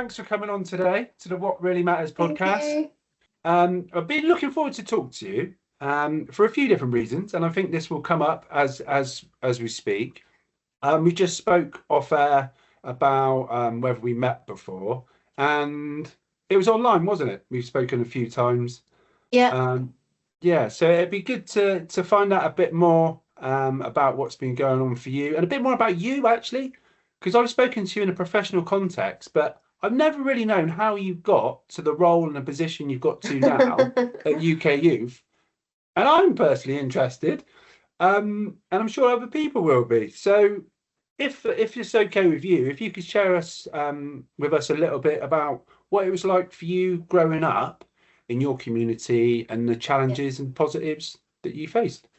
thanks for coming on today to the What Really Matters Thank podcast. you. I've been looking forward to talk to you for a few different reasons, and I think this will come up as we speak. We just spoke off air about whether we met before, and it was online, wasn't it? We've spoken a few times. Yeah, Um, yeah, so it'd be good to find out a bit more about what's been going on for you, and a bit more about you actually, because I've spoken to you in a professional context, but I've never really known how you got to the role and the position you've got to now at UK Youth, and I'm personally interested, and I'm sure other people will be. So, if it's okay with you, if you could share us with us a little bit about what it was like for you growing up in your community and the yeah, challenges and positives that you faced.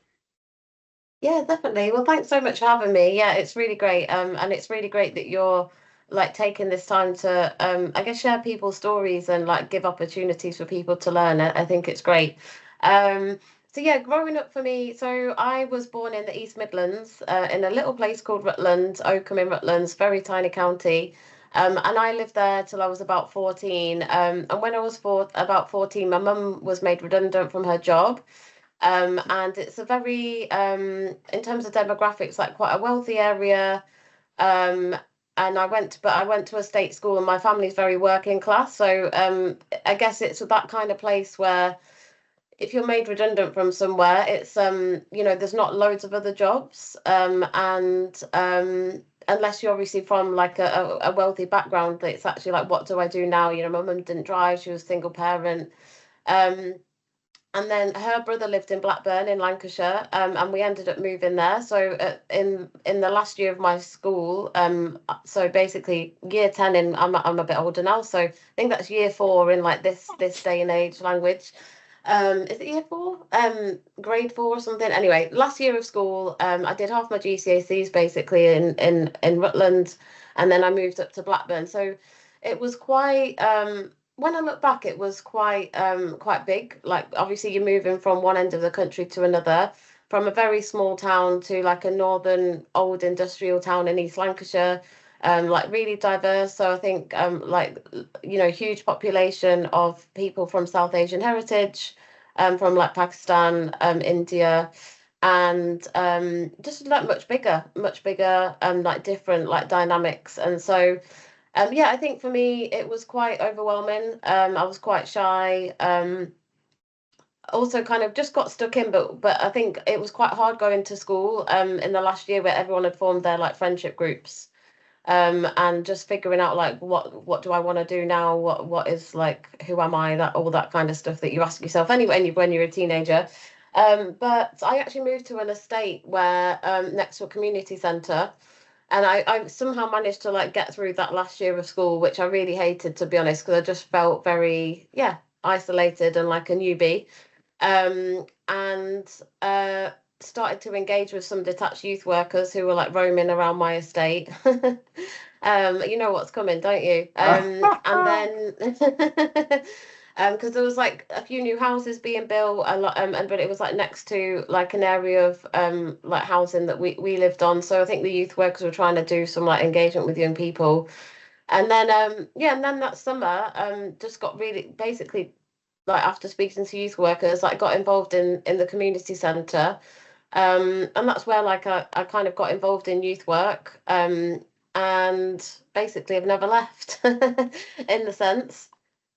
yeah, definitely. Well, thanks so much for having me. Yeah, it's really great. And it's really great that you're like taking this time to, I guess, share people's stories and like give opportunities for people to learn. I think it's great. Um, so yeah, growing up for me, so I was born in the East Midlands, in a little place called Rutland, Oakham in Rutlands, very tiny county. And I lived there till I was about 14. And when I was about 14, my mum was made redundant from her job. And it's a very, in terms of demographics, like quite a wealthy area. Um, and I went to a state school, and my family's very working class. So I guess it's that kind of place where if you're made redundant from somewhere, it's there's not loads of other jobs, and unless you're obviously from like a wealthy background, it's actually like, what do I do now? You know, my mum didn't drive; she was a single parent. Um, and then her brother lived in Blackburn in Lancashire, and we ended up moving there. So in the last year of my school, so basically year 10 in, I'm a bit older now, so I think that's year 4 in like this day and age language. Is it year 4? Grade 4 or something. Anyway, last year of school, I did half my GCSEs basically in Rutland, and then I moved up to Blackburn. So it was quite when I look back, it was quite big. Like obviously you're moving from one end of the country to another, from a very small town to like a northern old industrial town in East Lancashire. Like really diverse. So I think huge population of people from South Asian heritage, from like Pakistan, India, and just like much bigger, like different like dynamics. And so yeah, I think for me it was quite overwhelming. I was quite shy. Also kind of just got stuck in, but I think it was quite hard going to school in the last year where everyone had formed their like friendship groups, and just figuring out like what do I want to do now? What is like, who am I? That all that kind of stuff that you ask yourself anyway when you're a teenager. But I actually moved to an estate where next to a community centre, and I somehow managed to like get through that last year of school, which I really hated, to be honest, because I just felt very, yeah, isolated and like a newbie. And started to engage with some detached youth workers who were like roaming around my estate. You know what's coming, don't you? And then because there was like a few new houses being built a lot, and but it was like next to like an area of like housing that we lived on. So I think the youth workers were trying to do some like engagement with young people. And then yeah, and then that summer just got really basically, like after speaking to youth workers, like got involved in the community centre. And that's where like I kind of got involved in youth work. And basically I've never left in the sense.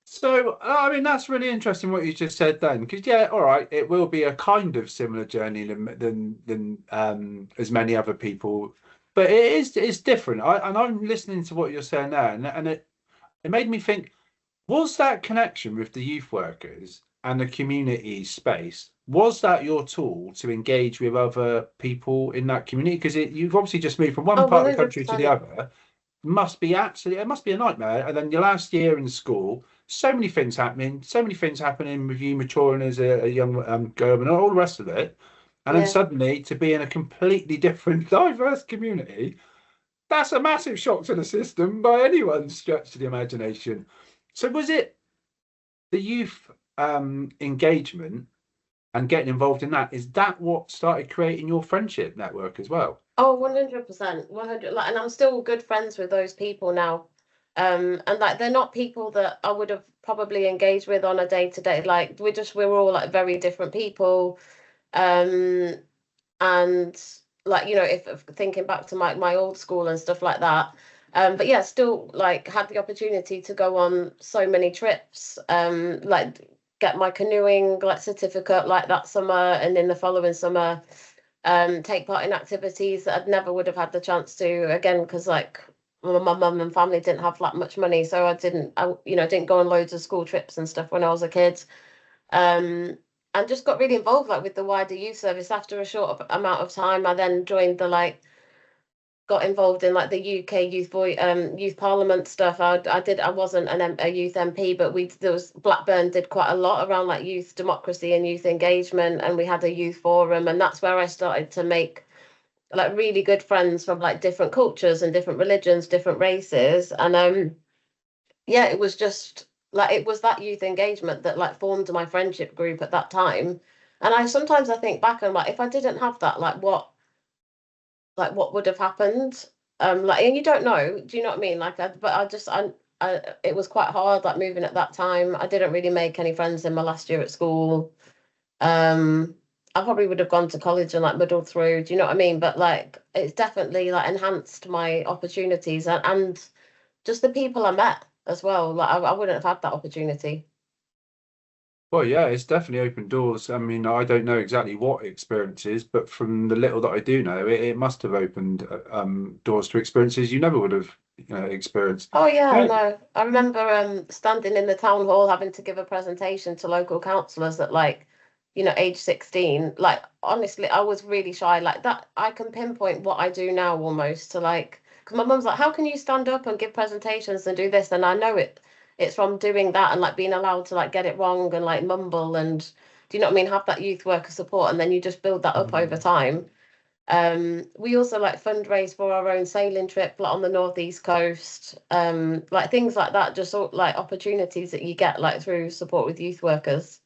So, I mean, that's really interesting what you just said then, because yeah, all right, it will be a kind of similar journey than as many other people, but it's different. And I'm listening to what you're saying there, and it made me think. Was that connection with the youth workers and the community space, was that your tool to engage with other people in that community? Because you've obviously just moved from one Oh, part of the country to the 100%. other. Must be absolutely, it must be a nightmare. And then your last year in school, so many things happening with you maturing as a young girl and all the rest of it. And then Yeah. suddenly to be in a completely different, diverse community, that's a massive shock to the system by anyone's stretch of the imagination. So was it the youth engagement and getting involved in that? Is that what started creating your friendship network as well? Oh, 100%. 100. Like, and I'm still good friends with those people now. And like they're not people that I would have probably engaged with on a day to day. Like we're all like very different people. Um, and like if thinking back to my old school and stuff like that. But yeah, still like had the opportunity to go on so many trips, like get my canoeing like certificate like that summer, and in the following summer take part in activities that I'd never would have had the chance to again, because like my mum and family didn't have that much money, so I didn't go on loads of school trips and stuff when I was a kid. um, and just got really involved like with the wider youth service. After a short amount of time, I then joined the like got involved in like the UK youth parliament stuff. I wasn't a youth MP, but there was Blackburn did quite a lot around like youth democracy and youth engagement, and we had a youth forum, and that's where I started to make like really good friends from like different cultures and different religions, different races. And yeah, it was just like it was that youth engagement that like formed my friendship group at that time. And I think back and like if I didn't have that, like what would have happened? Like, and you don't know, do you know what I mean? Like but I it was quite hard like moving at that time. I didn't really make any friends in my last year at school. um I probably would have gone to college and like muddled through, do you know what I mean? But like it's definitely like enhanced my opportunities, and just the people I met as well. Like I wouldn't have had that opportunity. Well, yeah, it's definitely opened doors. I mean, I don't know exactly what experiences, but from the little that I do know, it must have opened doors to experiences you never would have, experienced. Oh yeah, Yeah. no. I remember standing in the town hall having to give a presentation to local councillors at like, age 16. Like honestly, I was really shy. Like that I can pinpoint what I do now almost to like, because my mum's like, how can you stand up and give presentations and do this? And I know it's from doing that and like being allowed to like get it wrong and like mumble and, do you know what I mean, have that youth worker support, and then you just build that up over Mm. time. We also like fundraise for our own sailing trip like on the northeast coast. Like things like that, just sort like opportunities that you get like through support with youth workers.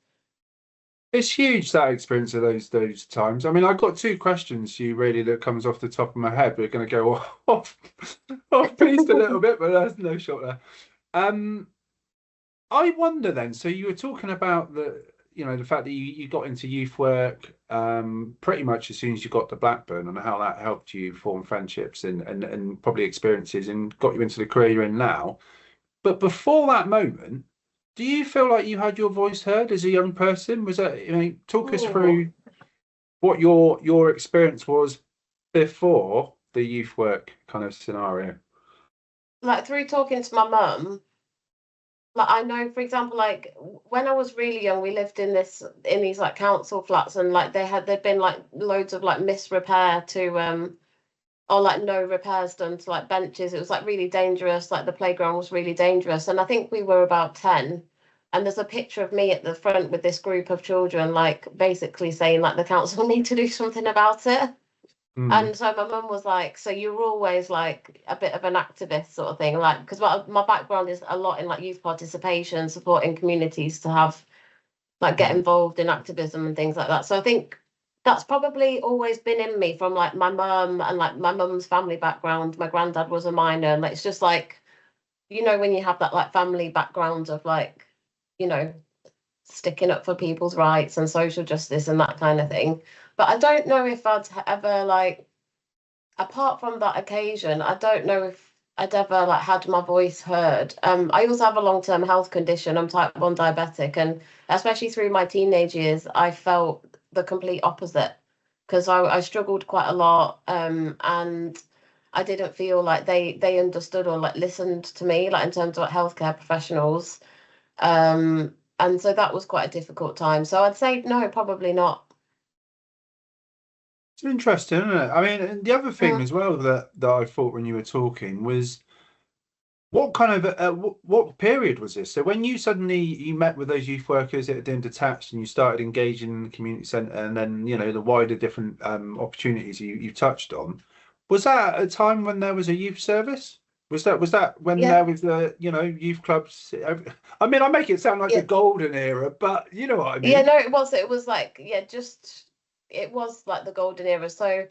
It's huge that experience of those times. I mean, I've got two questions to you really that comes off the top of my head. We're going to go off off piste a little bit, but there's no shot there. Um, I wonder then, so you were talking about the fact that you got into youth work pretty much as soon as you got to Blackburn and how that helped you form friendships and probably experiences and got you into the career you're in now. But before that moment, do you feel like you had your voice heard as a young person? Was that, talk us Ooh. through what your experience was before the youth work kind of scenario. Like through talking to my mum, like I know, for example, like when I was really young, we lived in these like council flats, and like there'd been like loads of like misrepair to or like no repairs done to like benches. It was like really dangerous. Like the playground was really dangerous. And I think we were about 10. And there's a picture of me at the front with this group of children, like basically saying like the council need to do something about it. Mm. And so my mum was like, so you're always like a bit of an activist sort of thing, like because my background is a lot in like youth participation, supporting communities to have like get Mm. involved in activism and things like that. So I think that's probably always been in me from like my mum and like my mum's family background. My granddad was a miner, and like, it's just like, when you have that like family background of like, you know, sticking up for people's rights and social justice and that kind of thing. But I don't know if I'd ever like, apart from that occasion, I don't know if I'd ever like had my voice heard. I also have a long-term health condition. I'm type 1 diabetic, and especially through my teenage years, I felt the complete opposite because I struggled quite a lot, and I didn't feel like they understood or like listened to me, like in terms of like healthcare professionals. And so that was quite a difficult time. So I'd say no, probably not. It's interesting, isn't it? I mean, and the other thing Mm. as well that I thought when you were talking was what kind of what period was this? So when you suddenly you met with those youth workers that had been detached and you started engaging in the community centre and then the wider different opportunities you touched on, was that at a time when there was a youth service? Was that when Yeah, there was the youth clubs? I mean, I make it sound like the yeah. golden era, but you know what I Yeah, mean. no, it was like, yeah, just it was like the golden era. So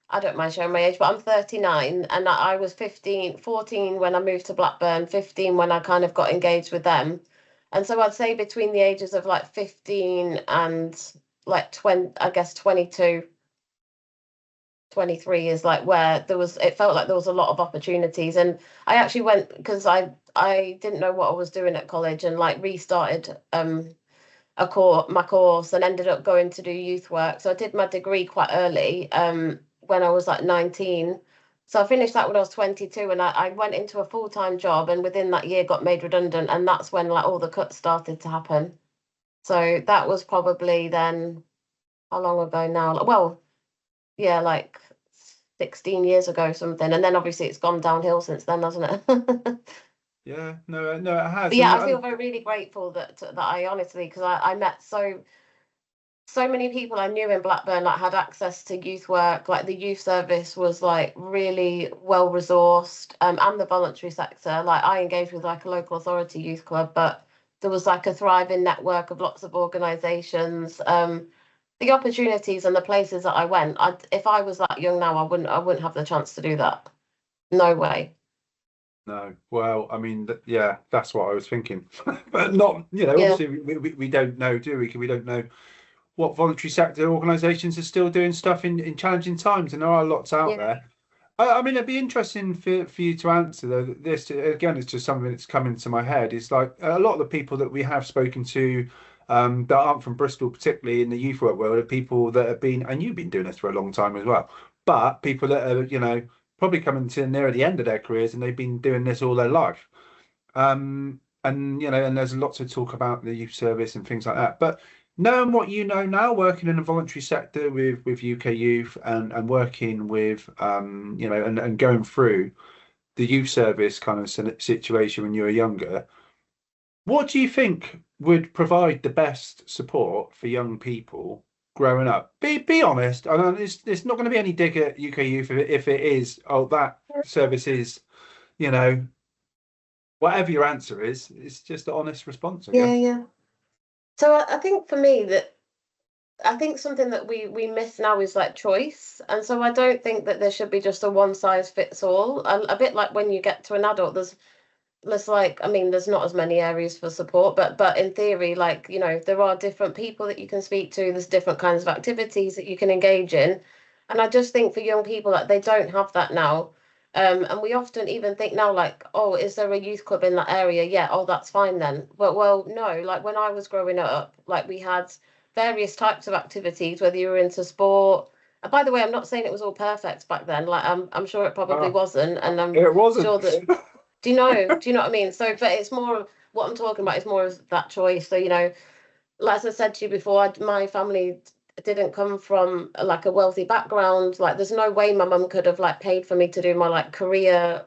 I don't mind showing my age, but I'm 39, and I was 14 when I moved to Blackburn, 15 when I kind of got engaged with them. And so I'd say between the ages of like 15 and like 20, I guess 22, 23 is like where it felt like there was a lot of opportunities. And I actually went because I didn't know what I was doing at college, and like restarted my course, and ended up going to do youth work. So I did my degree quite early, when I was like 19. So I finished that when I was 22, and I went into a full-time job, and within that year got made redundant, and that's when like all the cuts started to happen. So that was probably then, how long ago now? Well, yeah, like 16 years ago something. And then obviously it's gone downhill since then, hasn't it? Yeah, no, no, it has. But yeah, I feel very really grateful that I honestly, because I met so many people I knew in Blackburn, like had access to youth work. Like the youth service was like really well resourced, and the voluntary sector. Like I engaged with like a local authority youth club, but there was like a thriving network of lots of organisations. The opportunities and the places that I went, if I was that young now, I wouldn't have the chance to do that. No way. No, well, I mean, yeah, that's what I was thinking, but not, Yeah, obviously we don't know, do we? We don't know what voluntary sector organisations are still doing stuff in challenging times, and there are lots out yeah, there. I mean, it'd be interesting for you to answer though. This again is just something that's come into my head. It's like a lot of the people that we have spoken to, that aren't from Bristol, particularly in the youth work world, are people that have been, and you've been doing this for a long time as well, but people that are, probably coming to near the end of their careers and they've been doing this all their life. And and there's lots of talk about the youth service and things like that. But knowing what you know now, working in the voluntary sector with UK Youth and working with and going through the youth service kind of situation when you were younger, what do you think would provide the best support for young people growing up? Be honest. I know it's not going to be any dig at UK Youth if it is. Oh, that service is, you know, whatever your answer is. It's just an honest response, I yeah, guess. yeah. So I think for me that I think something that we miss now is like choice, and so I don't think that there should be just a one size fits all. A bit like when you get to an adult, there's like, I mean, there's not as many areas for support, but in theory, like, there are different people that you can speak to, there's different kinds of activities that you can engage in. And I just think for young people, like they don't have that now. And we often even think now, like, oh, is there a youth club in that area? Yeah, oh, that's fine then. But well, no, like when I was growing up, like we had various types of activities, whether you were into sport. And by the way, I'm not saying it was all perfect back then. Like I'm sure it probably Ah, wasn't, and I'm it wasn't. sure that do you know what I mean? So, but it's more of what I'm talking about is more of that choice. So, like as I said to you before, my family didn't come from like a wealthy background. Like, there's no way my mum could have like paid for me to do my like career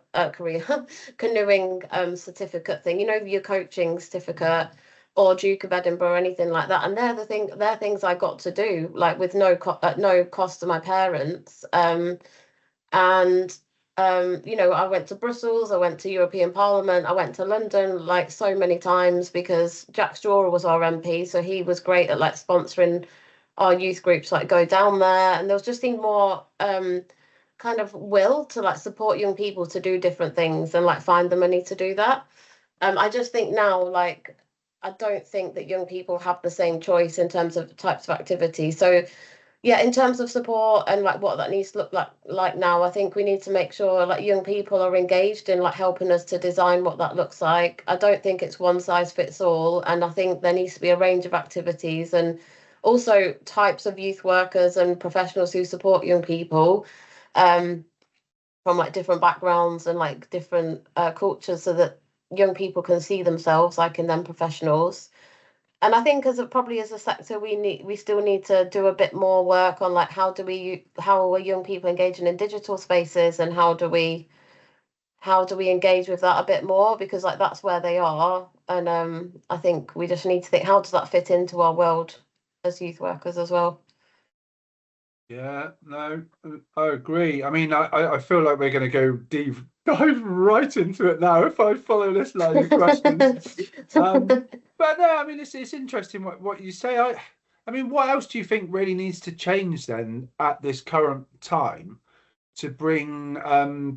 canoeing certificate thing. Your coaching certificate or Duke of Edinburgh or anything like that. And they're things I got to do like with no cost to my parents. And I went to Brussels, I went to European Parliament, I went to London like so many times because Jack Straw was our MP, so he was great at like sponsoring our youth groups, like go down there, and there was just seemed more kind of will to like support young people to do different things and like find the money to do that. I just think now, like, I don't think that young people have the same choice in terms of types of activity. So yeah, in terms of support and like what that needs to look like now, I think we need to make sure like young people are engaged in like helping us to design what that looks like. I don't think it's one size fits all, and I think there needs to be a range of activities and also types of youth workers and professionals who support young people um, from like different backgrounds and like different cultures, so that young people can see themselves like in them professionals. And I think probably as a sector, we still need to do a bit more work on like how are young people engaging in digital spaces, and how do we engage with that a bit more, because like that's where they are. And I think we just need to think, how does that fit into our world as youth workers as well? Yeah, no, I agree. I mean, I feel like we're going to go deep dive right into it now if I follow this line of questions. But no, I mean, it's interesting what you say. I mean, what else do you think really needs to change then at this current time? to bring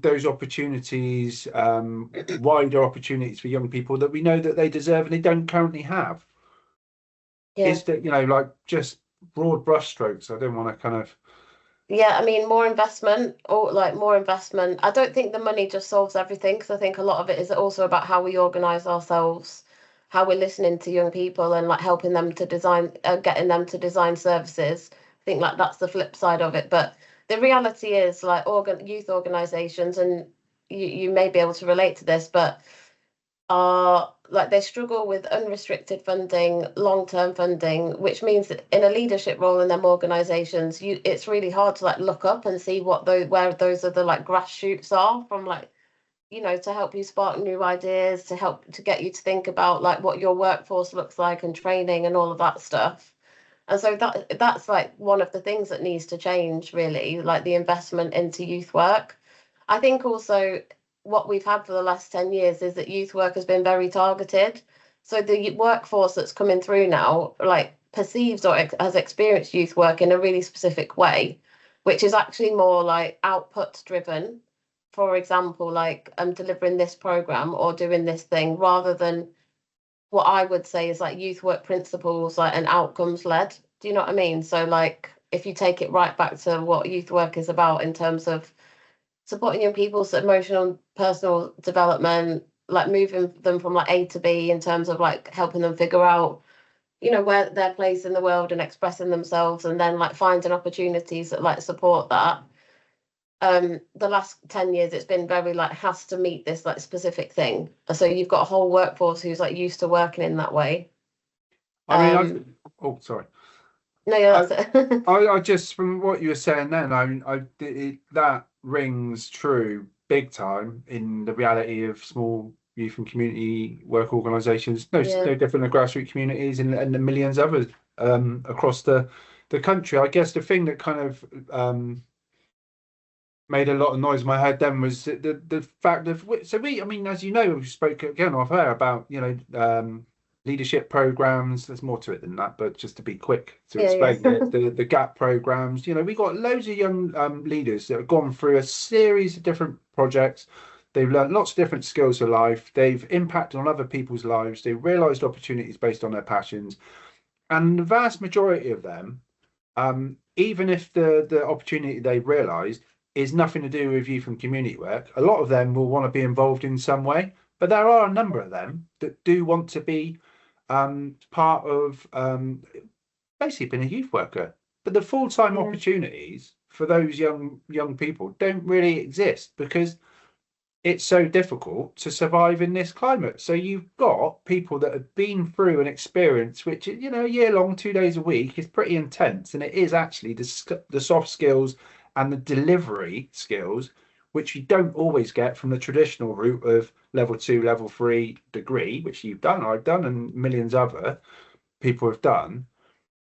those opportunities, wider opportunities for young people that we know that they deserve and they don't currently have? Yeah. Is that, like just broad brushstrokes? I don't want to kind of. Yeah, I mean, more investment or like more investment. I don't think the money just solves everything because I think a lot of it is also about how we organize ourselves, how we're listening to young people and like helping them to design, getting them to design services. I think like that's the flip side of it. But the reality is like youth organizations, and you may be able to relate to this, but are like they struggle with unrestricted funding, long-term funding, which means that in a leadership role in them organizations, it's really hard to like look up and see what those where those other like grassroots are from like, to help you spark new ideas, to help to get you to think about like what your workforce looks like and training and all of that stuff. And so that's like one of the things that needs to change, really, like the investment into youth work. I think also what we've had for the last 10 years is that youth work has been very targeted. So the workforce that's coming through now, like perceives or has experienced youth work in a really specific way, which is actually more like output driven. For example, like I'm delivering this program or doing this thing rather than what I would say is like youth work principles, like and outcomes led. Do you know what I mean? So like if you take it right back to what youth work is about in terms of supporting young people's emotional and personal development, like moving them from like A to B in terms of like helping them figure out, where their place in the world and expressing themselves, and then like finding opportunities that like support that. The last 10 years it's been very like has to meet this like specific thing. So you've got a whole workforce who's like used to working in that way. I mean, oh, sorry. No, yeah, I, that's it. I just from what you were saying then, that rings true big time in the reality of small youth and community work organisations. No, Yeah, no different than grassroots communities and the millions others across the country. I guess the thing that kind of made a lot of noise in my head then was the fact of I mean, as you know, we spoke again off air about leadership programs. There's more to it than that, but just to be quick to yeah, explain yeah. it, the gap programs. We got loads of young leaders that have gone through a series of different projects. They've learned lots of different skills of life. They've impacted on other people's lives. They've realised opportunities based on their passions, and the vast majority of them, even if the opportunity they've realised is nothing to do with youth and community work, a lot of them will want to be involved in some way. But there are a number of them that do want to be part of basically being a youth worker. But the full-time Yeah, opportunities for those young people don't really exist because it's so difficult to survive in this climate. So you've got people that have been through an experience, which, a year long, 2 days a week is pretty intense. And it is actually the soft skills and the delivery skills, which you don't always get from the traditional route of level 2, level 3 degree, which you've done, I've done, and millions other people have done.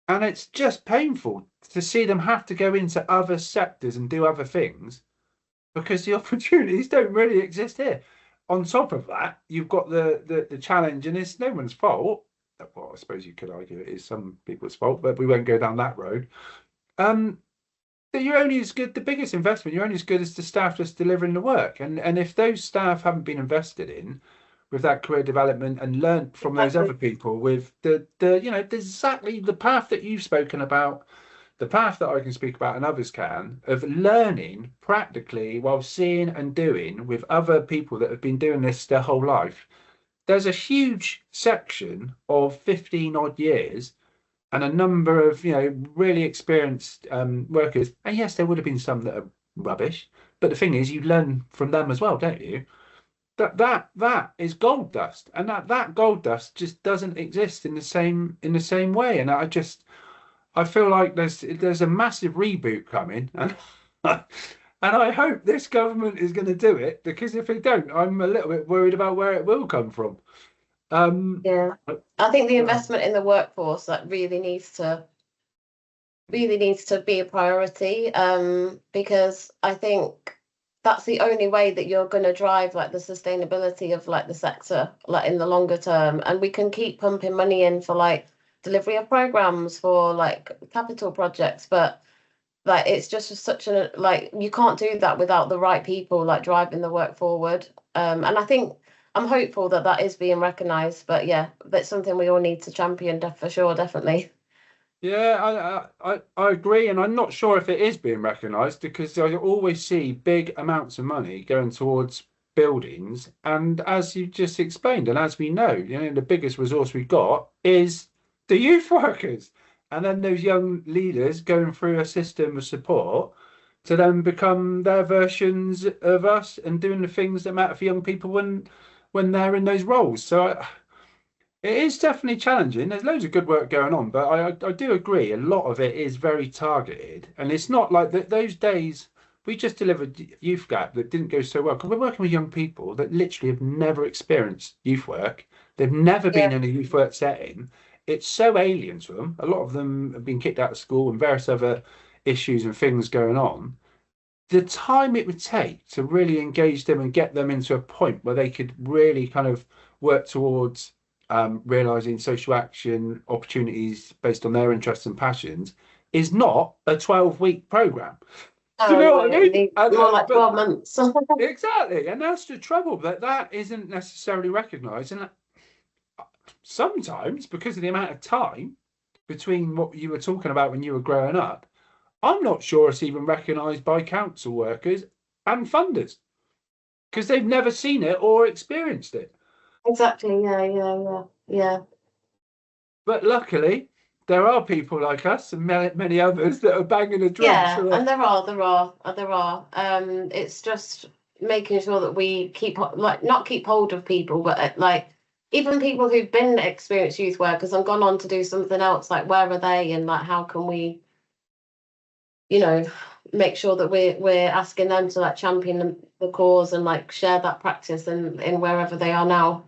And it's just painful to see them have to go into other sectors and do other things because the opportunities don't really exist here. On top of that, you've got the challenge, and it's no one's fault. Well, I suppose you could argue it is some people's fault, but we won't go down that road. Um, that you're only as good, the biggest investment, you're only as good as the staff that's delivering the work. And if those staff haven't been invested in with that career development and learnt from those other exactly. people with the exactly the path that you've spoken about, the path that I can speak about and others can, of learning practically while seeing and doing with other people that have been doing this their whole life. There's a huge section of 15 odd years and a number of, really experienced workers. And yes, there would have been some that are rubbish, but the thing is, you learn from them as well, don't you? That is gold dust, and that gold dust just doesn't exist in the same way. And I feel like there's a massive reboot coming, and and I hope this government is going to do it because if they don't, I'm a little bit worried about where it will come from. Yeah. I think the investment in the workforce that really needs to be a priority, because I think that's the only way that you're going to drive like the sustainability of like the sector like in the longer term, and we can keep pumping money in for like delivery of programs for like capital projects, but like it's just such a like you can't do that without the right people like driving the work forward. And I think I'm hopeful that that is being recognised. But yeah, that's something we all need to champion for sure, definitely. Yeah, I agree, and I'm not sure if it is being recognised because I always see big amounts of money going towards buildings, and as you just explained, and as we know, the biggest resource we've got is the youth workers, and then those young leaders going through a system of support to then become their versions of us and doing the things that matter for young people when they're in those roles. So. It is definitely challenging. There's loads of good work going on, but I do agree a lot of it is very targeted, and it's not like those days we just delivered Youth Gap that didn't go so well because we're working with young people that literally have never experienced youth work. They've never Yeah. been in a youth work setting. It's so alien to them. A lot of them have been kicked out of school and various other issues and things going on. The time it would take to really engage them and get them into a point where they could really kind of work towards realizing social action opportunities based on their interests and passions is not a 12-week program. Do you Oh know no, what I it mean? needs more like But 12 months. exactly, and that's the trouble that isn't necessarily recognized. And sometimes, because of the amount of time between what you were talking about when you were growing up, I'm not sure it's even recognised by council workers and funders because they've never seen it or experienced it. Exactly. Yeah, yeah, yeah, yeah. But luckily, there are people like us and many others that are banging a drum. Yeah, So, and there are. It's just making sure that we keep like not keep hold of people, but like even people who've been experienced youth workers and gone on to do something else, like where are they and like how can we, you know, make sure that we're asking them to like champion the cause and like share that practice in wherever they are now.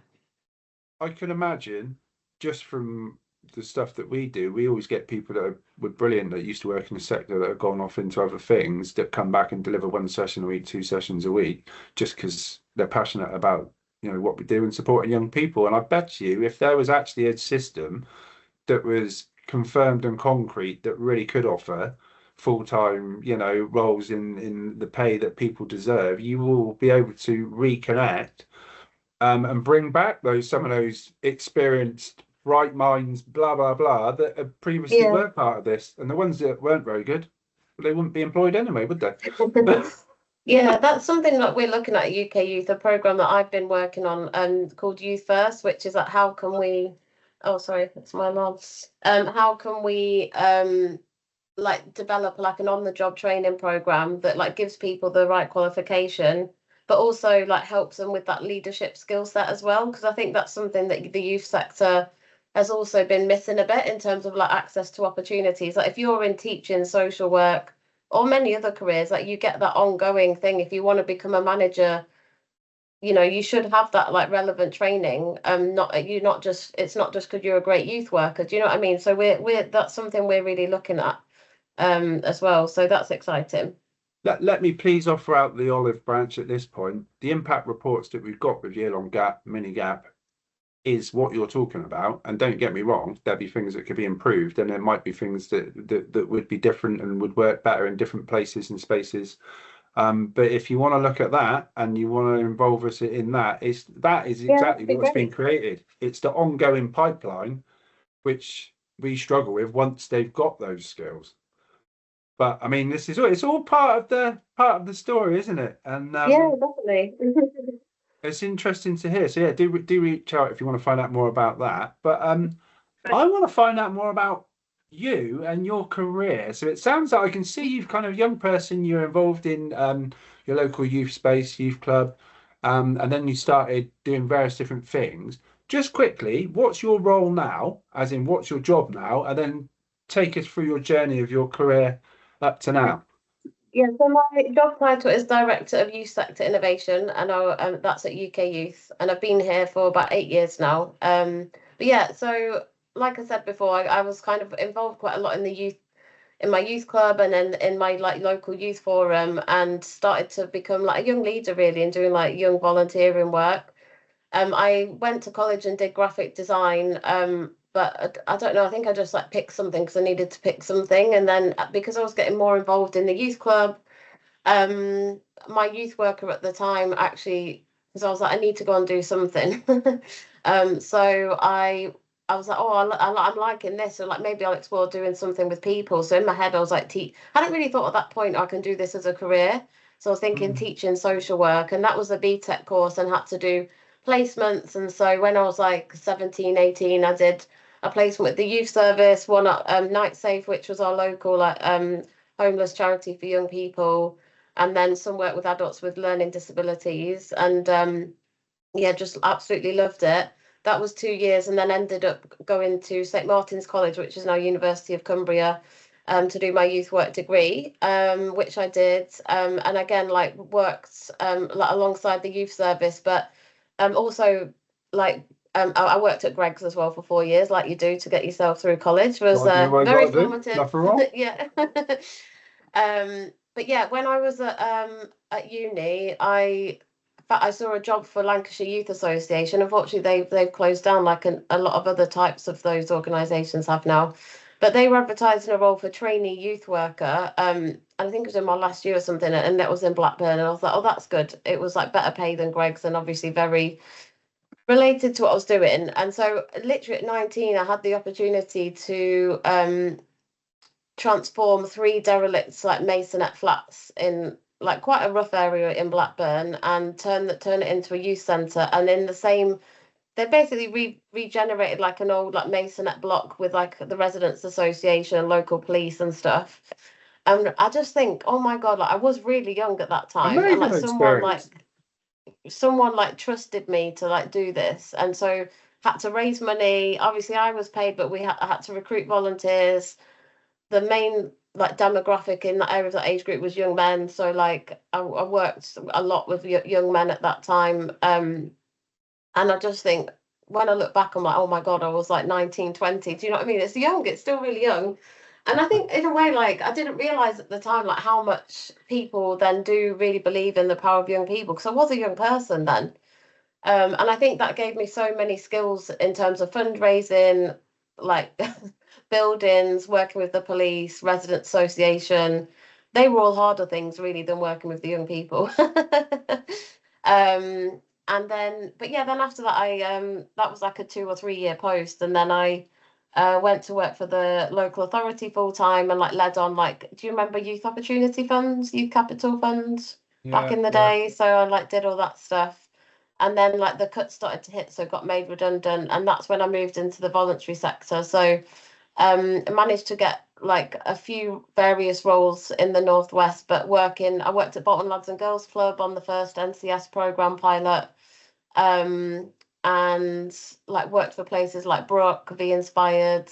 I can imagine just from the stuff that we do, we always get people that were brilliant that used to work in the sector that have gone off into other things that come back and deliver one session a week, two sessions a week, just because they're passionate about what we do and supporting young people. And I bet you, if there was actually a system that was confirmed and concrete that really could offer full-time, roles in the pay that people deserve, you will be able to reconnect and bring back some of those experienced bright minds, blah blah blah, that have previously Yeah. were part of this, and the ones that weren't very good, they wouldn't be employed anyway, would they? Yeah, that's something that we're looking at UK Youth, a program that I've been working on, called Youth First, which is like how can we, oh sorry, that's my alarm. How can we like develop like an on-the-job training program that like gives people the right qualification, but also like helps them with that leadership skill set as well. Because I think that's something that the youth sector has also been missing a bit in terms of like access to opportunities. Like if you're in teaching, social work, or many other careers, like you get that ongoing thing. If you want to become a manager, you should have that like relevant training. Not you not just it's not just because you're a great youth worker. Do you know what I mean? So we're that's something we're really looking at as well. So that's exciting. Let me please offer out the olive branch at this point. The impact reports that we've got with year long gap, mini gap, is what you're talking about. And don't get me wrong, there'll be things that could be improved, and there might be things that would be different and would work better in different places and spaces. But if you want to look at that and you want to involve us in that, that is Yeah, exactly that'd be what's been great. created. It's the ongoing pipeline which we struggle with once they've got those skills. But I mean, it's all part of the story, isn't it? And Yeah, definitely. it's interesting to hear. So yeah, do reach out if you want to find out more about that. But I want to find out more about you and your career. So it sounds like I can see you've kind of young person, you're involved in your local youth space, youth club, and then you started doing various different things. Just quickly, what's your role now? As in, what's your job now? And then take us through your journey of your career up to now. Yeah, so my job title is Director of Youth Sector Innovation, and that's at UK Youth, and I've been here for about 8 years now. But yeah, so like I said before, I was kind of involved quite a lot in the youth, in my youth club, and then in my like local youth forum, and started to become like a young leader really, and doing like young volunteering work. I went to college and did graphic design. but I don't know. I think I just like picked something because I needed to pick something, and then because I was getting more involved in the youth club, um, my youth worker at the time actually, because I was like, I need to go and do something. So I was like, oh, I'm liking this, so like maybe I'll explore doing something with people. So in my head, I was like, I hadn't really thought at that point I can do this as a career. So I was thinking Mm. teaching social work, and that was a BTEC course, and had to do placements. And so when I was like 17, 18, I did a placement with the youth service, one at Night Safe, which was our local like homeless charity for young people, and then some work with adults with learning disabilities. And yeah, just absolutely loved it. That was 2 years, and then ended up going to St Martin's College, which is now University of Cumbria, to do my youth work degree, which I did. And again, like worked like alongside the youth service, but also like I worked at Greg's as well for 4 years, like you do to get yourself through college. Was Gotta do what I very gotta do. formative. Nothing wrong. Yeah. But yeah, when I was at uni, I saw a job for Lancashire Youth Association. Unfortunately, they've closed down, like a lot of other types of those organisations have now. But they were advertising a role for trainee youth worker. And I think it was in my last year or something, and that was in Blackburn. And I was like, oh, that's good. It was like better pay than Greg's, and obviously very related to what I was doing. And so, literally at 19, I had the opportunity to transform three derelict like masonette flats in like quite a rough area in Blackburn, and turn it into a youth centre. And in the same, they basically regenerated like an old like masonette block with like the residents association, local police and stuff. And I just think, oh my God, like I was really young at that time, and Amazing like experience. someone like trusted me to like do this. And so had to raise money. Obviously I was paid, but I had to recruit volunteers. The main like demographic in that area of that age group was young men. So like I worked a lot with young men at that time. And I just think when I look back, I'm like, oh my God, I was like 19, 20. Do you know what I mean? It's young, it's still really young. And I think in a way, like I didn't realize at the time, like how much people then do really believe in the power of young people, because I was a young person then. And I think that gave me so many skills in terms of fundraising, like buildings, working with the police, resident association. They were all harder things really than working with the young people. And then, but yeah, then after that, that was like a 2 or 3 year post, and then I went to work for the local authority full time, and like led on like, do you remember youth opportunity funds, youth capital funds back Yeah, in the yeah. day? So I like did all that stuff. And then like the cuts started to hit, so got made redundant, and that's when I moved into the voluntary sector. So I managed to get like a few various roles in the Northwest, but I worked at Bolton Lads and Girls Club on the first NCS program pilot, um, and like worked for places like Brook, Be Inspired,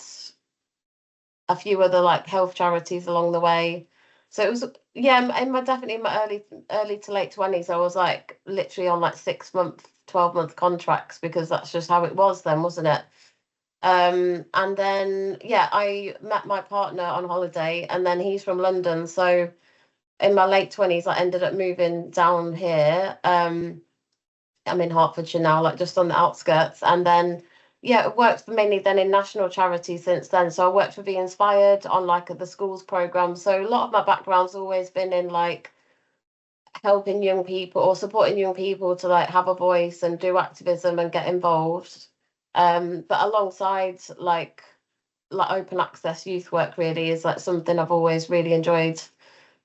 a few other like health charities along the way. So it was, yeah, definitely in my early to late 20s, I was like literally on like 6 month, 12-month contracts, because that's just how it was then, wasn't it? And then yeah, I met my partner on holiday, and then he's from London. So in my late 20s, I ended up moving down here. I'm in Hertfordshire now, like just on the outskirts. And then, yeah, it worked for mainly then in national charities since then. So I worked for Be Inspired on like the schools program. So a lot of my background's always been in like helping young people or supporting young people to like have a voice and do activism and get involved. But alongside like open access youth work really is like something I've always really enjoyed.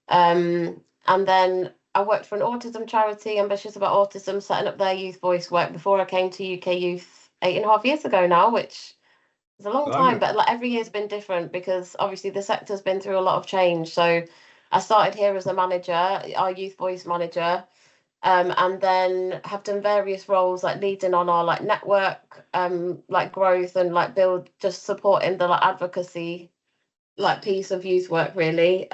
And then I worked for an autism charity, ambitious about autism, setting up their youth voice work before I came to UK Youth 8.5 years ago now, which is a long time, Blimey. but like every year's been different because obviously the sector's been through a lot of change. So I started here as a manager, our youth voice manager, and then have done various roles like leading on our like network, like growth and like build, just supporting the like advocacy like piece of youth work really.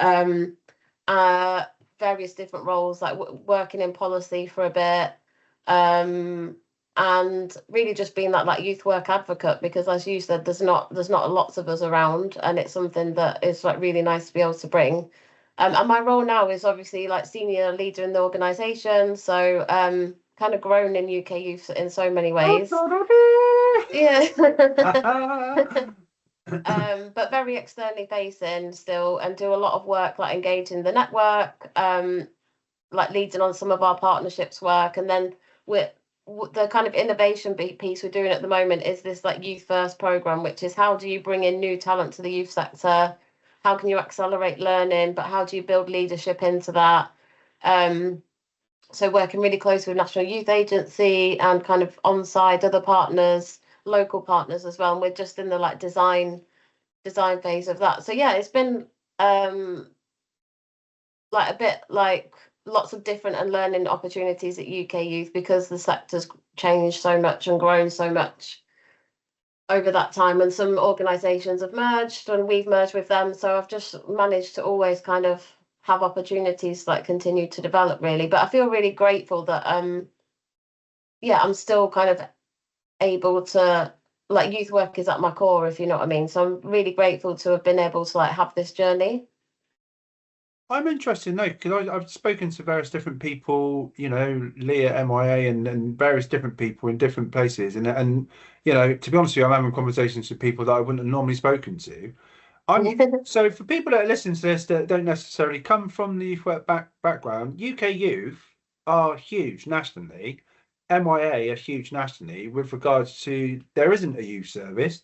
Uh, Various different roles like working in policy for a bit, um, and really just being that like youth work advocate, because as you said, there's not lots of us around, and it's something that is like really nice to be able to bring. And my role now is obviously like senior leader in the organisation, so kind of grown in UK youth in so many ways. Yeah. Ah! But very externally facing still, and do a lot of work like engaging the network, like leading on some of our partnerships work. And then we're the kind of innovation piece we're doing at the moment is this like youth first program, which is how do you bring in new talent to the youth sector? How can you accelerate learning, but how do you build leadership into that? Um, so working really closely with National Youth Agency and kind of on side other partners, local partners as well. And we're just in the like design phase of that. So yeah, it's been um like a bit like lots of different and learning opportunities at UK Youth because the sector's changed so much and grown so much over that time, and some organisations have merged and we've merged with them. So I've just managed to always kind of have opportunities like continue to develop really. But I feel really grateful that yeah, I'm still kind of able to like youth work is at my core, if you know what I mean. So I'm really grateful to have been able to like have this journey. I'm interested now because I've spoken to various different people, Leah, MIA, and various different people in different places, and to be honest with you, I'm having conversations with people that I wouldn't have normally spoken to. I'm so for people that listen to this that don't necessarily come from the youth work background, UK youth are huge nationally, MIA are huge nationally with regards to there isn't a youth service,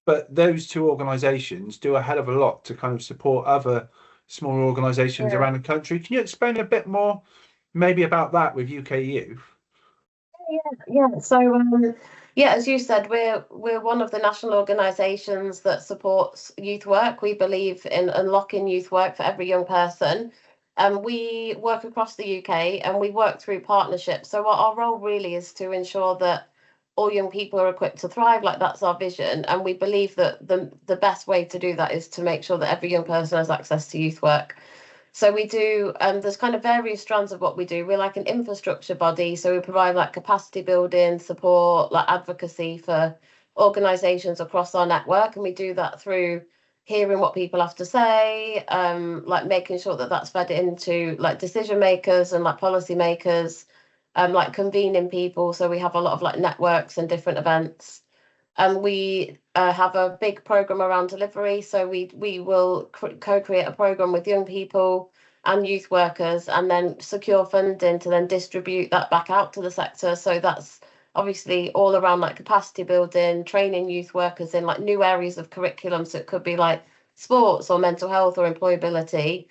but those two organisations do a hell of a lot to kind of support other smaller organisations Yeah. around the country. Can you explain a bit more, maybe about that with UK youth? Yeah. So yeah, as you said, we're one of the national organisations that supports youth work. We believe in unlocking youth work for every young person. We work across the UK and we work through partnerships. So what our role really is to ensure that all young people are equipped to thrive. Like that's our vision, and we believe that the best way to do that is to make sure that every young person has access to youth work. So we do, there's kind of various strands of what we do. We're like an infrastructure body. So we provide like capacity building, support, like advocacy for organizations across our network. And we do that through hearing what people have to say, like making sure that that's fed into like decision makers and like policy makers, like convening people. So we have a lot of like networks and different events. And we have a big program around delivery. So we will co-create a program with young people and youth workers, and then secure funding to then distribute that back out to the sector. So that's obviously all around like capacity building, training youth workers in like new areas of curriculum. So it could be like sports or mental health or employability.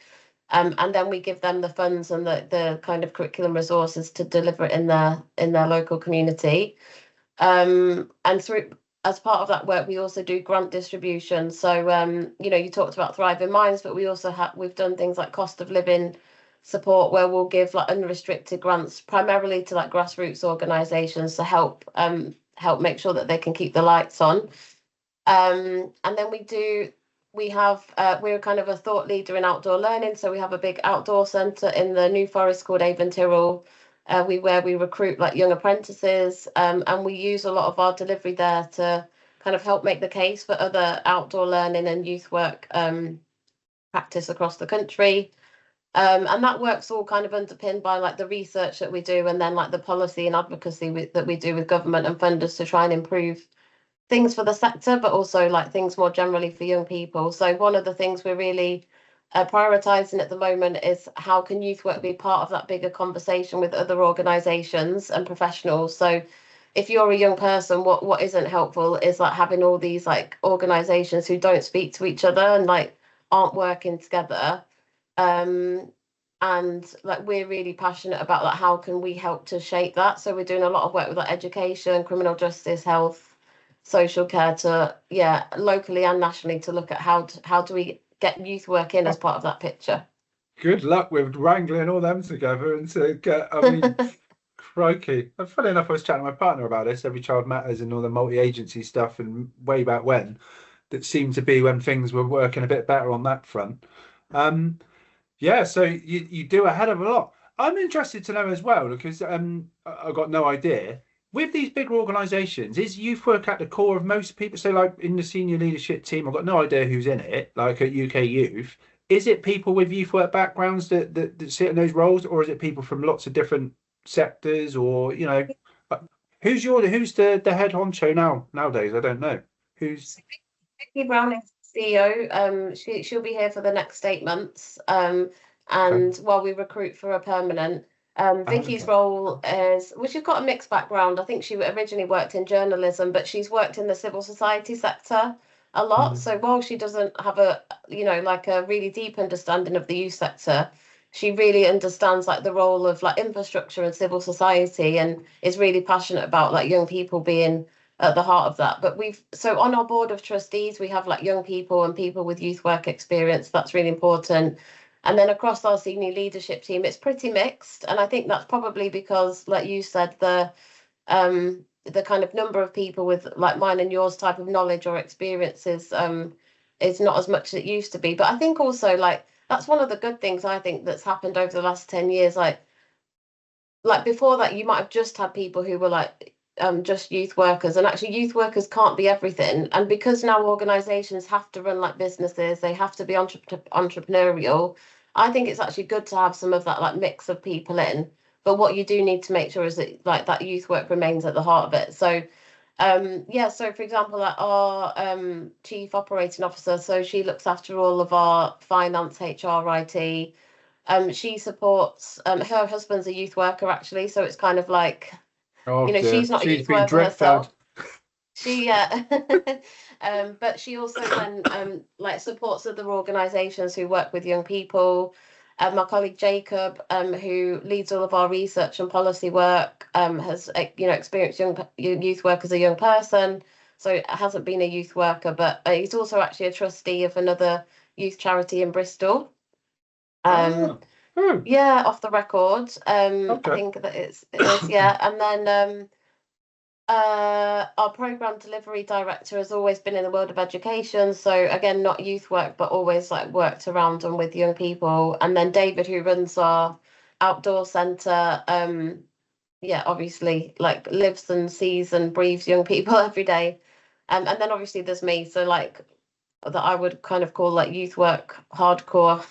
And then we give them the funds and the kind of curriculum resources to deliver it in their local community. And through as part of that work, we also do grant distribution. So you talked about Thriving Minds, but we also we've done things like cost of living support where we'll give like unrestricted grants primarily to like grassroots organizations to help make sure that they can keep the lights on. And then we have we're kind of a thought leader in outdoor learning. So we have a big outdoor centre in the New Forest called Avon Tyrrell. Where we recruit like young apprentices, and we use a lot of our delivery there to kind of help make the case for other outdoor learning and youth work practice across the country. And that work's all kind of underpinned by like the research that we do, and then like the policy and advocacy that we do with government and funders to try and improve things for the sector, but also like things more generally for young people. So one of the things we're really prioritising at the moment is how can youth work be part of that bigger conversation with other organisations and professionals. So if you're a young person, what isn't helpful is like having all these like organisations who don't speak to each other and like aren't working together. Um, and like we're really passionate about like how can we help to shape that. So we're doing a lot of work with like education, criminal justice, health, social care to locally and nationally to look at how do we get youth work in as Oh, part of that picture. good luck with wrangling all them together and to get, I mean, crikey. And funny enough, I was chatting to my partner about this, Every Child Matters and all the multi-agency stuff and way back when that seemed to be when things were working a bit better on that front. Um, Yeah, so you do a hell of a lot. I'm interested to know as well because I've got no idea. With these bigger organisations, is youth work at the core of most people? So, like in the senior leadership team, I've got no idea who's in it. Like at UK Youth, is it people with youth work backgrounds that sit in those roles, or is it people from lots of different sectors? Or who's the head honcho nowadays? I don't know. Who's Vicky Brown is CEO. She'll be here for the next 8 months. okay? And while we recruit for a permanent, Oh, Vicky's okay. role is, well, she's got a mixed background. I think she originally worked in journalism, but she's worked in the civil society sector a lot. Mm. So while she doesn't have a, like a really deep understanding of the youth sector, she really understands like the role of like infrastructure and civil society, and is really passionate about like young people being at the heart of that. But so on our board of trustees, we have like young people and people with youth work experience. That's really important. And then across our senior leadership team, it's pretty mixed. And I think that's probably because, like you said, the kind of number of people with like mine and yours type of knowledge or experiences is not as much as it used to be. But I think also like that's one of the good things I think that's happened over the last 10 years. Like before that, you might have just had people who were like just youth workers, and actually youth workers can't be everything. And because now organizations have to run like businesses, they have to be entrepreneurial. I think it's actually good to have some of that like mix of people in. But what you do need to make sure is that like that youth work remains at the heart of it. So yeah, so for example, like our chief operating officer, so she looks after all of our finance, HR, IT. She supports her husband's a youth worker actually, so it's kind of like, Oh she's dear, not a she's youth been worker drip fed. herself. She but she also then like supports other organisations who work with young people. My colleague Jacob, who leads all of our research and policy work, has experienced youth work as a young person, so hasn't been a youth worker, but he's also actually a trustee of another youth charity in Bristol. Um, Oh, oh, yeah, off the record. I okay. think that it is, yeah. And then our program delivery director has always been in the world of education. So again, not youth work, but always like worked around and with young people. And then David, who runs our outdoor centre, yeah, obviously like lives and sees and breathes young people every day. And then obviously there's me. So like that I would kind of call like youth work hardcore.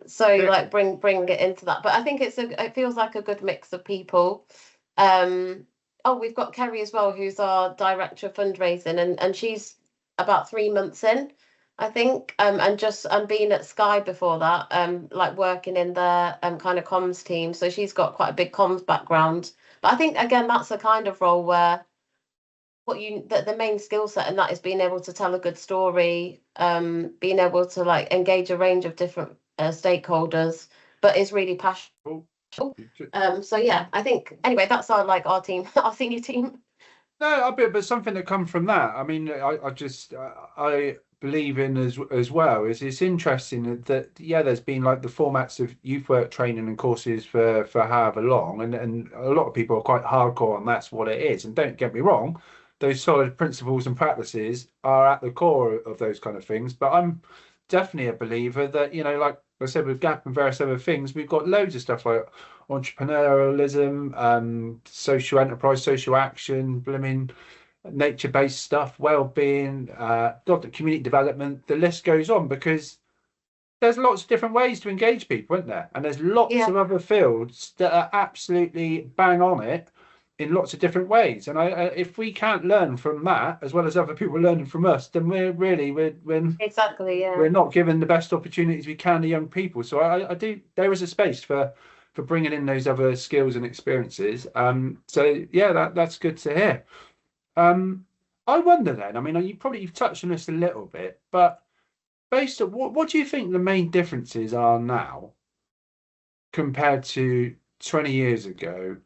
So Yeah. like bring it into that. But I think it feels like a good mix of people. Um, oh, we've got Kerry as well, who's our director of fundraising, and she's about 3 months in, I think. And being at Sky before that, like working in their kind of comms team. So she's got quite a big comms background. But I think again that's a kind of role where the main skill set in that is being able to tell a good story, being able to like engage a range of different stakeholders, but is really passionate. Oh, So yeah, I think anyway, that's our team, our senior team. no, I bet, but something that come from that. I mean, I just I believe in as well is it's interesting that yeah, there's been like the formats of youth work training and courses for however long, and a lot of people are quite hardcore, and that's what it is. And don't get me wrong, those solid principles and practices are at the core of those kind of things. But I'm definitely a believer that like I said with Gap and various other things, we've got loads of stuff like entrepreneurialism, social enterprise, social action, blooming nature-based stuff, well-being, community development. The list goes on because there's lots of different ways to engage people, isn't there? And there's lots Yeah, of other fields that are absolutely bang on it in lots of different ways. And if we can't learn from that as well as other people learning from us, then exactly. Yeah. we're not given the best opportunities we can to young people. So I do. There is a space for bringing in those other skills and experiences. So yeah, that's good to hear. Um, I wonder then. I mean, you've touched on this a little bit, but based on what do you think the main differences are now compared to 20 years ago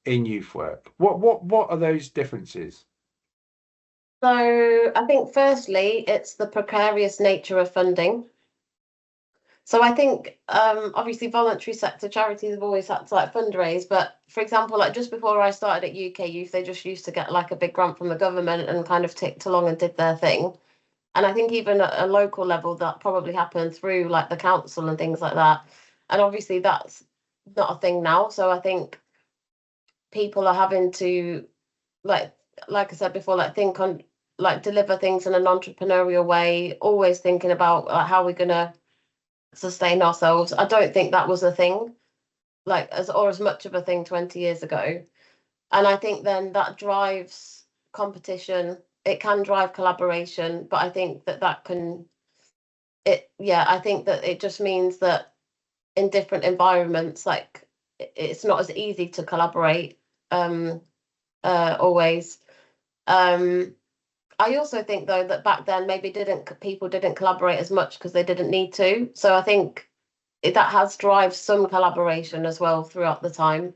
in youth work? What are those differences? So I think firstly, it's the precarious nature of funding. So I think obviously voluntary sector charities have always had to like fundraise, but for example, like just before I started at UK Youth, they just used to get like a big grant from the government and kind of ticked along and did their thing. And I think even at a local level, that probably happened through like the council and things like that. And obviously that's not a thing now. So I think people are having to like like I said before, like think on like deliver things in an entrepreneurial way, always thinking about like how we're gonna sustain ourselves. I don't think that was a thing like as much of a thing 20 years ago. And I think then that drives competition. It can drive collaboration, but I think that that can it yeah, I think that it just means that in different environments, like it's not as easy to collaborate um always. Um I also think though that back then maybe didn't people didn't collaborate as much because they didn't need to. So I think that has drive some collaboration as well throughout the time.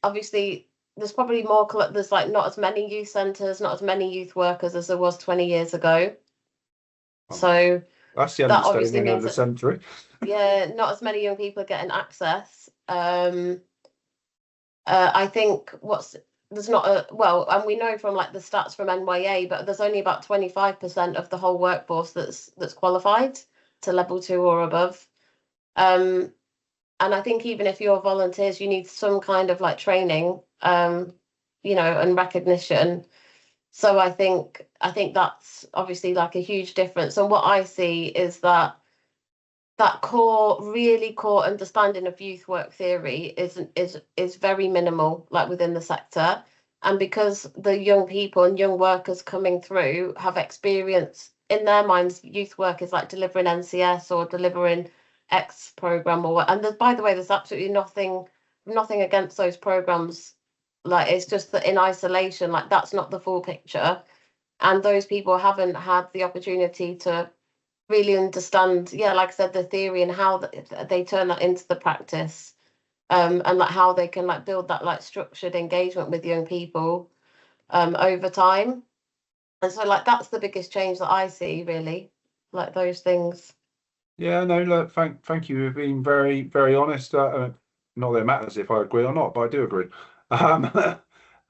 Obviously, there's probably more. There's like not as many youth centres, not as many youth workers as there was 20 years ago. Um, So that's the that obviously understatement of means the that century. yeah, not as many young people are getting access. I think what's there's not a well, and we know from like the stats from NYA, but there's only about 25% of the whole workforce that's qualified to level 2 or above. Um, and I think even if you're volunteers, you need some kind of like training, and recognition. So I think that's obviously like a huge difference. And what I see is that really core understanding of youth work theory is very minimal, like within the sector. And because the young people and young workers coming through have experience in their minds, youth work is like delivering NCS or delivering X program or what. And there's, by the way, there's absolutely nothing against those programs. Like it's just that in isolation, like that's not the full picture. And those people haven't had the opportunity to really understand, yeah, like I said, the theory and how they turn that into the practice, and like how they can like build that like structured engagement with young people over time. And so like that's the biggest change that I see, really, like those things. Yeah, no, look, thank you for being very, very honest. Not that it matters if I agree or not, but I do agree. Um,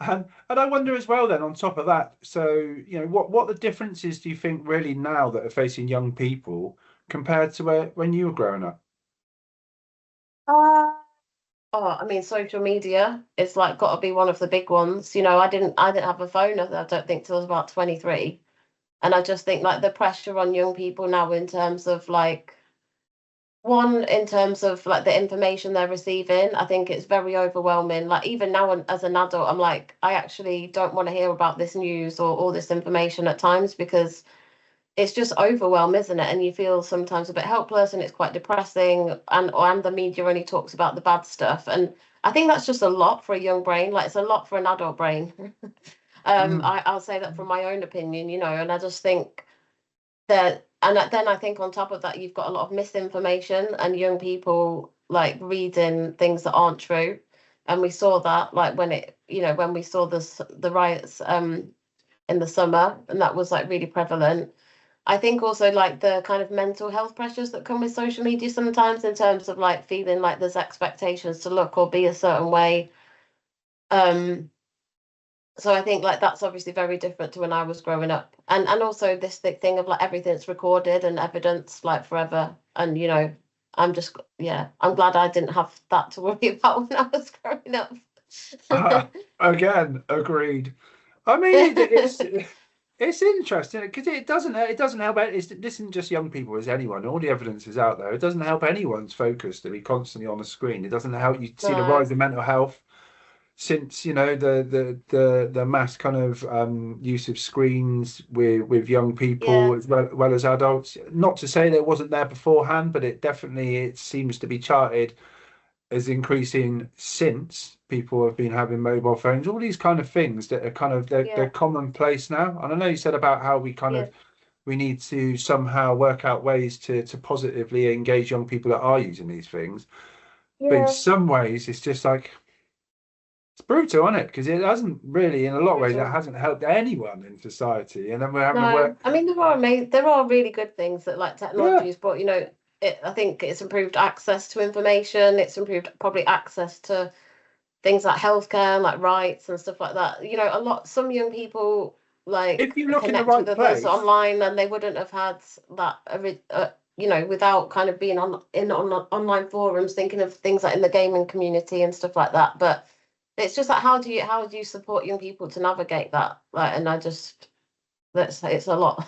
and I wonder as well then, on top of that, so what the differences do you think really now that are facing young people compared to when you were growing up? Uh, oh, I mean, social media is like got to be one of the big ones. I didn't have a phone, I don't think, till I was about 23. And I just think like the pressure on young people now in terms of like one in terms of like the information they're receiving, I think it's very overwhelming. Like even now as an adult, I'm like, I actually don't want to hear about this news or all this information at times because it's just overwhelm, isn't it? And you feel sometimes a bit helpless and it's quite depressing, and the media only talks about the bad stuff. And I think that's just a lot for a young brain. Like it's a lot for an adult brain. Mm. I'll say that from my own opinion, and I just think then I think on top of that, you've got a lot of misinformation and young people like reading things that aren't true. And we saw that like when we saw the riots in the summer, and that was like really prevalent. I think also like the kind of mental health pressures that come with social media sometimes in terms of like feeling like there's expectations to look or be a certain way. Um, so I think like that's obviously very different to when I was growing up, and also this thing of like everything's recorded and evidence like forever, and I'm glad I didn't have that to worry about when I was growing up. Again, agreed. I mean, it's interesting because it doesn't help. This isn't just young people; it's anyone. All the evidence is out there. It doesn't help anyone's focus to be constantly on a screen. It doesn't help you see the No, rise in mental health since the mass kind of use of screens with young people yeah, as well as adults. Not to say that it wasn't there beforehand, but it seems to be charted as increasing since people have been having mobile phones, all these kind of things that are kind of they're yeah, commonplace now. And I know you said about how yeah, we need to somehow work out ways to positively engage young people that are using these things. But in yeah. some ways, it's just like it's brutal, isn't it? Because it hasn't really, in a lot of ways, it Brutal. hasn't helped anyone in society. And then we're having to No, work. I mean there are really good things that like Yeah, technologies, but I think it's improved access to information. It's improved probably access to things like healthcare, like rights and stuff like that. Some young people if like you look in the connect with right others place. online, and they wouldn't have had that, without kind of being on online forums, thinking of things like in the gaming community and stuff like that. But it's just like how do you support young people to navigate that? Like, and I just let's say it's a lot.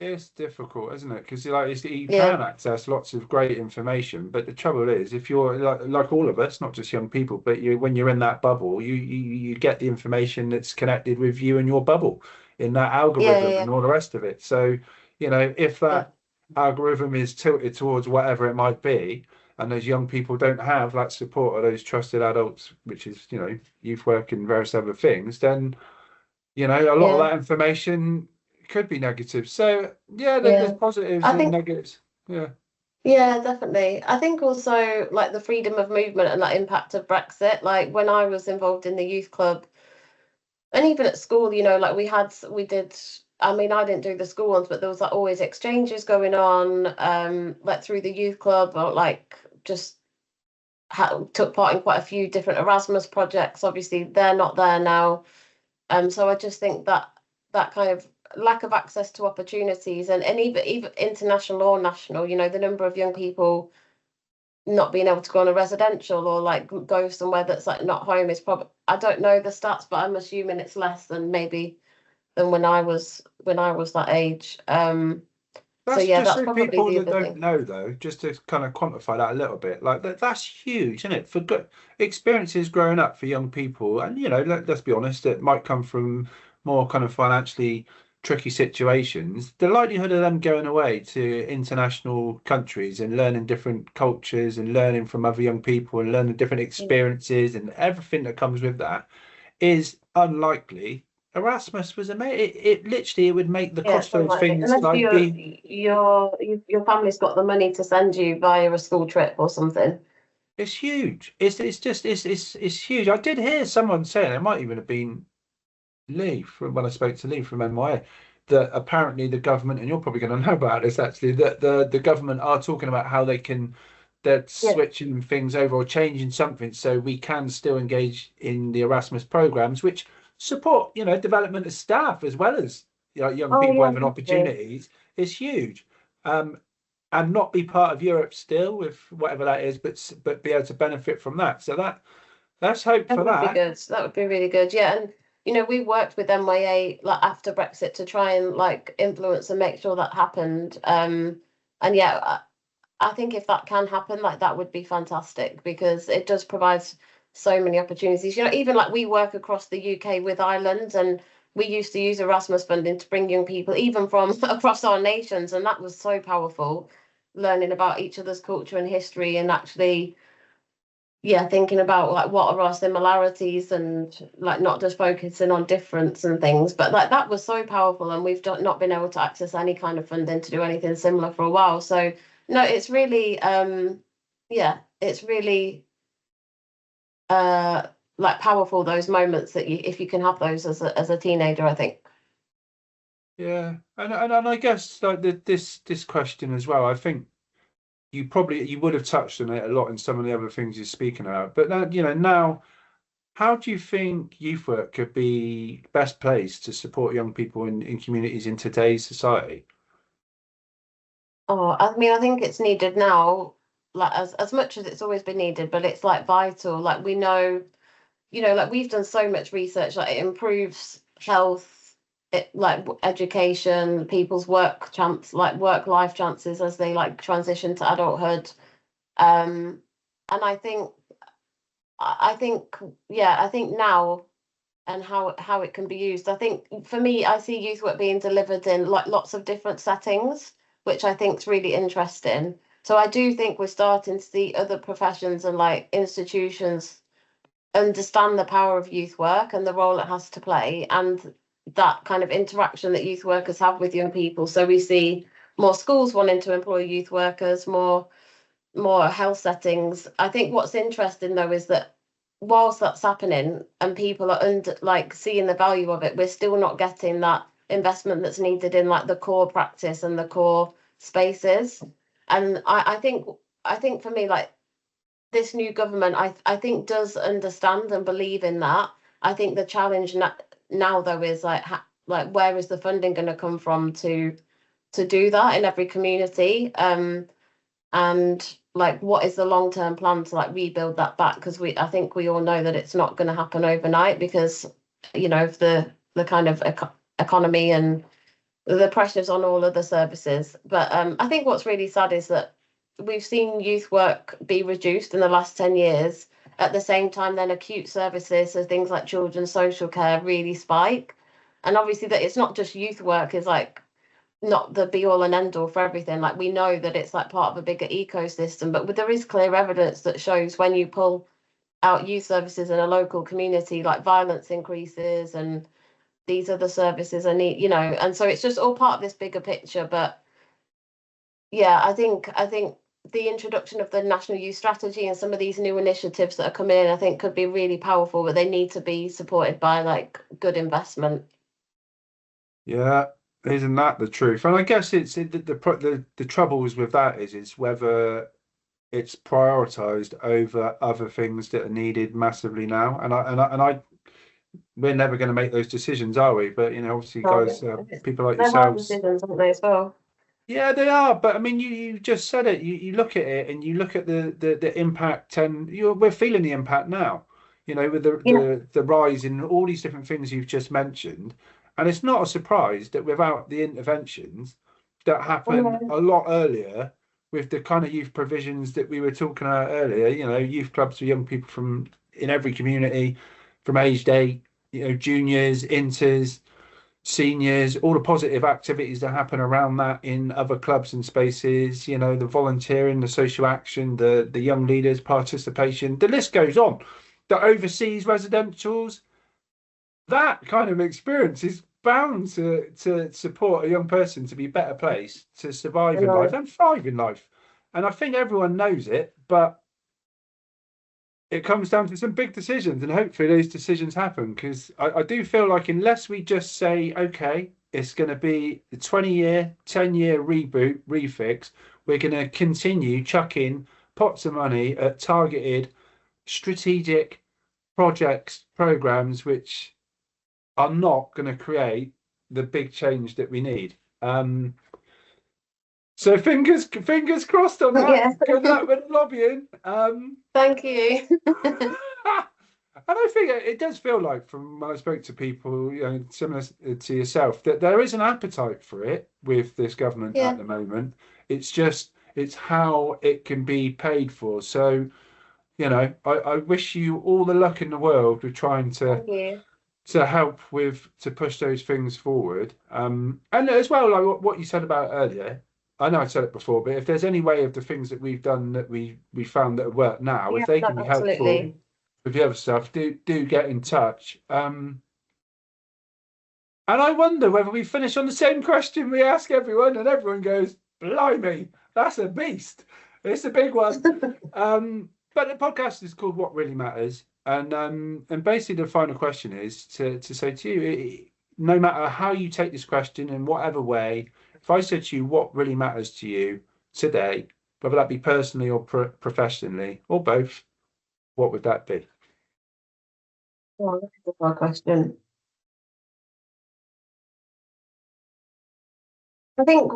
It's difficult, isn't it? Because like you Yeah, can access lots of great information, but the trouble is, if you're like all of us, not just young people, but you when you're in that bubble, you get the information that's connected with you and your bubble in that yeah, algorithm yeah, and all the rest of it. So, if yeah, that algorithm is tilted towards whatever it might be, and those young people don't have that support of those trusted adults, which is, youth work and various other things, then a lot of yeah, that information could be negative. So yeah, there's yeah. positives I and think, negatives. Yeah. yeah, definitely. I think also like the freedom of movement and that impact of Brexit. Like when I was involved in the youth club, and even at school, like we did. I mean, I didn't do the school ones, but there was like always exchanges going on, like through the youth club, or like just took part in quite a few different Erasmus projects. Obviously, they're not there now. So I just think that that kind of lack of access to opportunities and even international or national, the number of young people not being able to go on a residential or like go somewhere that's like not home is probably, I don't know the stats, but I'm assuming it's less than maybe than when I was that age. So That's yeah, just that's so probably people the that other don't thing. know, though, just to kind of quantify that a little bit. Like that's huge, isn't it? For good experiences growing up for young people, and let's be honest, it might come from more kind of financially tricky situations. The likelihood of them going away to international countries and learning different cultures and learning from other young people and learning different Yeah. experiences and everything that comes with that is unlikely. Erasmus was amazing. It literally it would make the Yeah, cost it's of those unlikely. things Unless like be your family's got the money to send you via a school trip or something. it's huge. It's just it's huge. I did hear someone saying it might even have been Lee from when I spoke to Lee from NYA that apparently the government, and you're probably going to know about this actually, that the government are talking about how they're Yeah. switching things over or changing something so we can still engage in the Erasmus programs, which support, development of staff as well as young Oh people yeah, having definitely. opportunities is huge. Um, and not be part of Europe still with whatever that is, but be able to benefit from that. So let's hope That for would be that. good. That would be really good. Yeah, and we worked with NYA like after Brexit to try and like influence and make sure that happened. And yeah, I think if that can happen, like that would be fantastic because it does provide so many opportunities. Even like we work across the UK with Ireland, and we used to use Erasmus funding to bring young people, even from across our nations, and that was so powerful, learning about each other's culture and history, and actually, yeah, thinking about like what are our similarities and like not just focusing on difference and things, but like that was so powerful, and we've not been able to access any kind of funding to do anything similar for a while. So no, it's really yeah, it's really uh like powerful those moments that you if you can have those as a teenager, I think. Yeah, and I guess like this question as well. I think you would have touched on it a lot in some of the other things you're speaking about. But now, now, how do you think youth work could be best placed to support young people in communities in today's society? Oh, I mean, I think it's needed now, like as much as it's always been needed, but it's like vital. Like we know, like we've done so much research, like it improves health, like education, people's work chance, like work life chances as they like transition to adulthood. Um, and I think, yeah, I think now and how it can be used. I think for me, I see youth work being delivered in like lots of different settings, which I think is really interesting. So I do think we're starting to see other professions and like institutions understand the power of youth work and the role it has to play and that kind of interaction that youth workers have with young people. So we see more schools wanting to employ youth workers, more health settings. I think what's interesting though is that whilst that's happening and people are under like seeing the value of it, we're still not getting that investment that's needed in like the core practice and the core spaces. And I think for me, like this new government, I think does understand and believe in that. I think the challenge now though is like like where is the funding going to come from to do that in every community? And like what is the long term plan to like rebuild that back? Because I think we all know that it's not going to happen overnight because of the kind of economy and the pressures on all of the services. But I think what's really sad is that we've seen youth work be reduced in the last 10 years. At the same time, then acute services, so things like children's social care, really spike. And obviously, that it's not just youth work is like not the be all and end all for everything. Like we know that it's like part of a bigger ecosystem, but there is clear evidence that shows when you pull out youth services in a local community, like violence increases and these other services are need, and so it's just all part of this bigger picture. But yeah, I think the introduction of the National Youth Strategy and some of these new initiatives that are coming in, I think could be really powerful, but they need to be supported by like good investment. Yeah, isn't that the truth? And I guess the troubles with that is whether it's prioritized over other things that are needed massively now. And I we're never going to make those decisions, are we? But obviously, guys, people like They're hard yourselves. decisions, aren't they, as well? Yeah, they are, but I mean, you just said it. You look at it and you look at the impact, and we're feeling the impact now. With Yeah. the rise in all these different things you've just mentioned, and it's not a surprise that without the interventions that happen Yeah. a lot earlier, with the kind of youth provisions that we were talking about earlier, youth clubs for young people from in every community, from aged 8, juniors, inters, seniors, all the positive activities that happen around that in other clubs and spaces, the volunteering, the social action, the young leaders' participation, the list goes on. The overseas residentials, that kind of experience is bound to support a young person to be better placed to I survive in life know. and thrive in life. And I think everyone knows it, but it comes down to some big decisions, and hopefully those decisions happen because I do feel like unless we just say, okay, it's going to be a 20-year, 10-year reboot, refix, we're going to continue chucking pots of money at targeted strategic projects, programs, which are not going to create the big change that we need. So fingers crossed on that. Yeah. Good luck with lobbying. Thank you. And I think it does feel like, from when I spoke to people, similar to yourself, that there is an appetite for it with this government at Yeah. the moment. It's how it can be paid for. So, I wish you all the luck in the world with trying Thank you. to help to push those things forward. And as well, like what you said about earlier, I know I said it before, but if there's any way of the things that we've done that we found that work now, if Yeah, they no, can be helpful absolutely. with the other stuff, do get in touch. And I wonder whether we finish on the same question we ask everyone, and everyone goes, "Blimey, that's a beast. It's a big one." But the podcast is called "What Really Matters," and basically the final question is to say to you, no matter how you take this question in whatever way, if I said to you, "What really matters to you today," whether that be personally or professionally or both, what would that be? Oh, that's a hard question. I think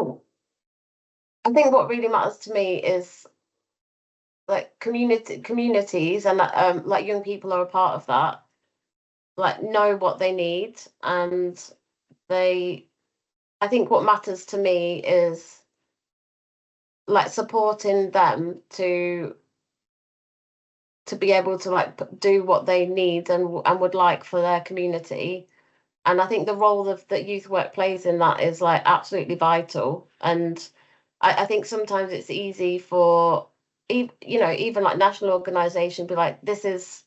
I think what really matters to me is like communities and like young people are a part of that. Like know what they need and they I think what matters to me is like supporting them to be able to like do what they need and would like for their community. And I think the role that youth work plays in that is like absolutely vital. And I think sometimes it's easy for even like national organization be like this is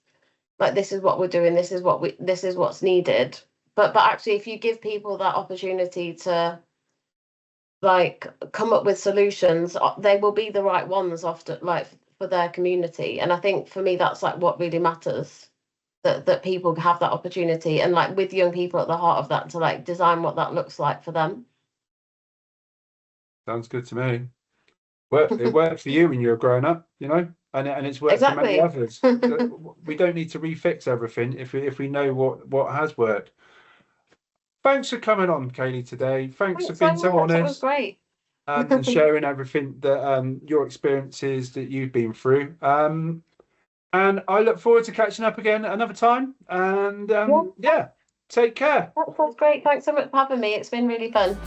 what we're doing, this is what's needed. But actually if you give people that opportunity to like come up with solutions, they will be the right ones often like for their community. And I think for me that's like what really matters. That people have that opportunity and like with young people at the heart of that to like design what that looks like for them. Sounds good to me. It worked for you when you were growing up, and it's worked for many Exactly. others. We don't need to refix everything if we know what has worked. Thanks for coming on, Kayleigh, today. Thanks for Thanks so being so much. That was honest, great. and sharing everything that your experiences that you've been through. And I look forward to catching up again another time. And Yeah, yeah, Take care. That sounds great. Thanks so much for having me. It's been really fun.